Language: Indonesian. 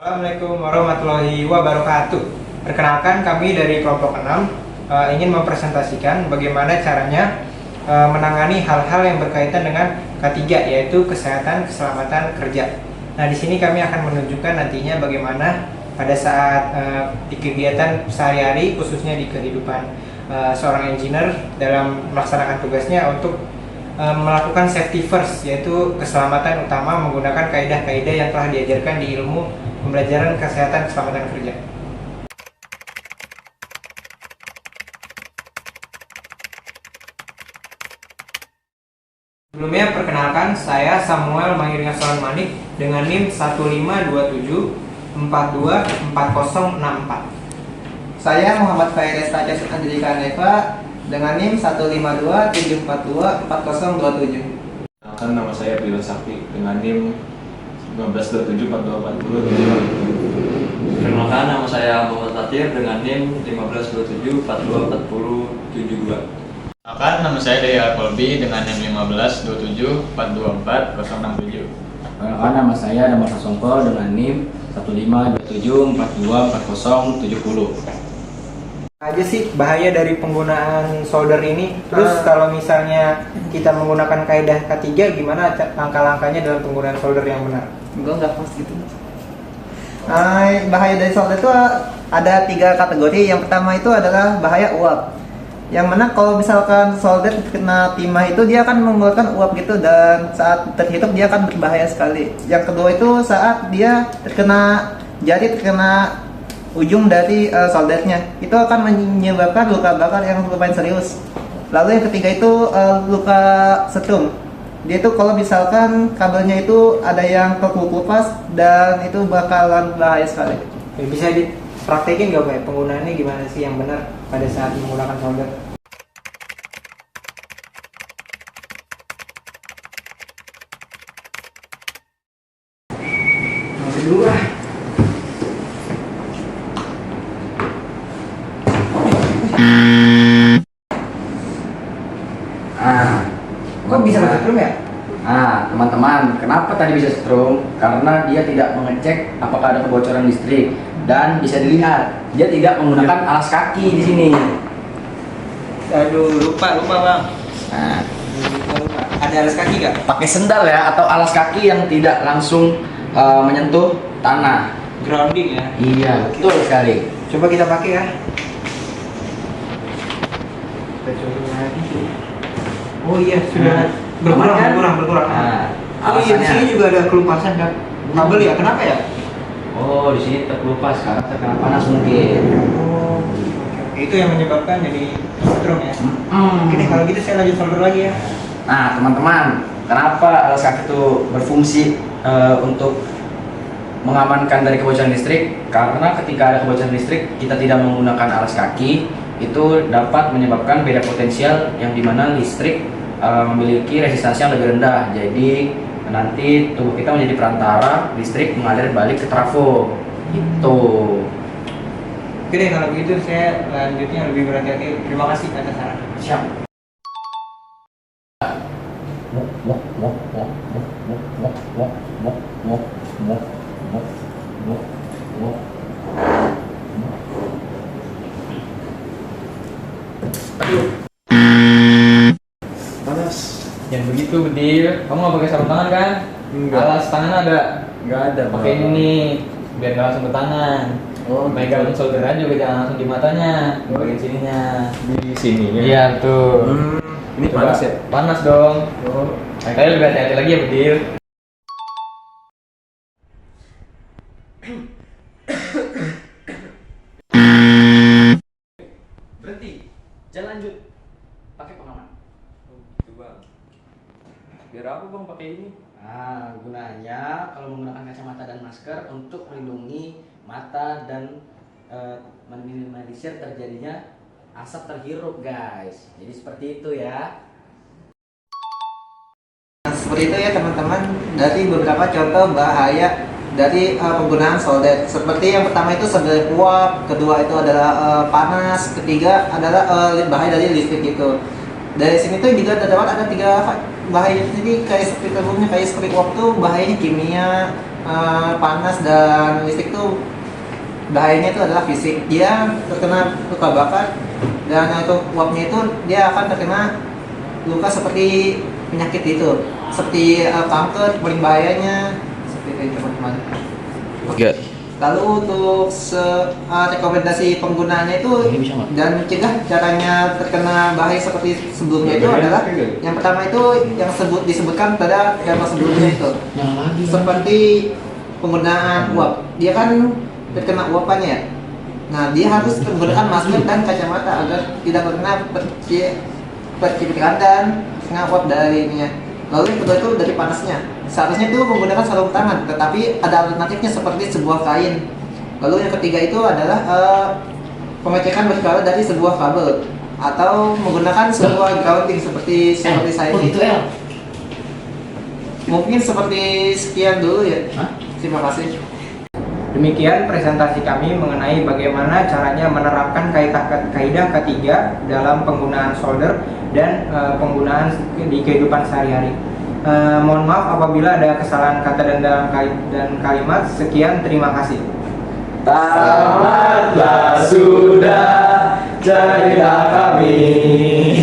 Assalamualaikum warahmatullahi wabarakatuh. Perkenalkan, kami dari kelompok 6 ingin mempresentasikan bagaimana caranya menangani hal-hal yang berkaitan dengan K3, yaitu kesehatan keselamatan kerja. Nah, di sini kami akan menunjukkan nantinya bagaimana pada saat di kegiatan sehari-hari, khususnya di kehidupan seorang engineer dalam melaksanakan tugasnya untuk melakukan safety first, yaitu keselamatan utama menggunakan kaidah-kaidah yang telah diajarkan di ilmu pembelajaran kesehatan keselamatan kerja. Sebelumnya, perkenalkan, saya Samuel Mahir Ngasalan Manik dengan NIM 1527424064. Saya Muhammad Faiz Tajas Andrika Neva dengan NIM 1527424027. Perkenalkan, nama saya Bila Sakti dengan NIM 15274240. Perkenalkan, nama saya Muhammad Latir dengan NIM 1527424072. Perkenalkan, nama saya Daya Kolbi dengan NIM 1527424067. Perkenalkan, nama saya Damar Songkol dengan NIM 1527424070. Aja sih bahaya dari penggunaan solder ini. Terus kalau misalnya kita menggunakan kaidah K3, gimana langkah-langkahnya dalam penggunaan solder yang benar? Gue nggak pas gitu. Bahaya dari solder itu ada 3 kategori. Yang pertama itu adalah bahaya uap. Yang mana kalau misalkan solder kena timah itu dia akan mengeluarkan uap gitu, dan saat terhirup dia akan berbahaya sekali. Yang kedua itu saat dia terkena ujung dari soldernya, itu akan menyebabkan luka bakar yang lumayan serius. Lalu yang ketiga itu luka setrum. Dia itu kalau misalkan kabelnya itu ada yang terkelupas, dan itu bakalan bahaya sekali. Bisa dipraktekin nggak Pak? Penggunaannya gimana sih yang benar pada saat menggunakan solder? Masih dulu lah. Kok bisa setrum ya? Teman-teman, kenapa tadi bisa setrum? Karena dia tidak mengecek apakah ada kebocoran listrik, dan bisa dilihat dia tidak menggunakan alas kaki di sini. Aduh, lupa Bang. Nah, Lupa. Ada alas kaki nggak? pakai sendal ya, atau alas kaki yang tidak langsung menyentuh tanah. Grounding ya? Iya, betul sekali. Coba kita pakai ya. Kita coba lagi. Oh iya, sudah berkurang. Nah, Oh iya, di alasannya. sini juga ada kelupasan kan? Kabel ya? Kenapa ya? Oh, di sini terkelupas karena terkena panas mungkin. Oh, oke. Itu yang menyebabkan jadi setrum ya? Oke deh, kalau gitu saya lanjut solder lagi ya. Nah, teman-teman, kenapa alas kaki itu berfungsi untuk mengamankan dari kebocoran listrik? Karena ketika ada kebocoran listrik, kita tidak menggunakan alas kaki, itu dapat menyebabkan beda potensial yang dimana listrik memiliki resistansi yang lebih rendah. Jadi nanti tubuh kita menjadi perantara, listrik mengalir balik ke trafo. Itu. Oke deh, kalau begitu saya lanjutnya lebih berhati-hati. Terima kasih atas saran. Siap. Panas. Jangan begitu, Bedil. Kamu nggak pakai sarung tangan kan? Enggak. Alas tangan ada. Nggak ada. Pakai ini biar nggak langsung ke tangan. Oh, Megang solderan juga jangan langsung di matanya, di bagian sininya. di sini ya. Iya, betul. Ini Coba. panas ya? Panas dong. Oh. Kalian lebih hati-hati lagi ya, Bedil. Berhenti. Jangan lanjut. Pakai pengaman. Gitu bang. Biar apa bang pakai ini? Nah, gunanya kalau menggunakan kacamata dan masker untuk melindungi mata dan meminimalisir terjadinya asap terhirup, guys. Jadi seperti itu ya. Seperti itu ya teman-teman, dari beberapa contoh bahaya dari penggunaan solder. Seperti yang pertama itu sebagai uap, kedua itu adalah panas, ketiga adalah bahaya dari listrik itu. Dari sini tuh juga terdapat ada 3 bahaya. Jadi kayak seperti sebelumnya, kayak seperti uap tuh bahayanya kimia, panas dan listrik tuh bahayanya itu adalah fisik. Dia terkena luka bakar dan untuk uapnya itu dia akan terkena luka seperti penyakit itu, seperti kanker paling bahayanya seperti itu teman-teman. Oke. Lalu untuk rekomendasi penggunaannya itu dan mencegah caranya terkena bahaya seperti sebelumnya itu adalah yang pertama itu yang disebutkan pada yang sebelumnya itu seperti penggunaan uap. Dia kan terkena uapannya ya. Nah, dia harus menggunakan masker dan kacamata agar tidak terkena percikan dan kena uap dari ininya. Lalu yang kedua itu dari panasnya. Seharusnya itu menggunakan sarung tangan, tetapi ada alternatifnya seperti sebuah kain. Lalu yang ketiga itu adalah pengecekan berkala dari sebuah kabel atau menggunakan sebuah grounding seperti saya ini. Mungkin seperti sekian dulu ya. Terima kasih. Demikian presentasi kami mengenai bagaimana caranya menerapkan kaidah ketiga dalam penggunaan solder dan penggunaan di kehidupan sehari-hari. Mohon maaf apabila ada kesalahan kata dan dalam kalimat. Sekian, terima kasih. Tamatlah sudah cerita kami.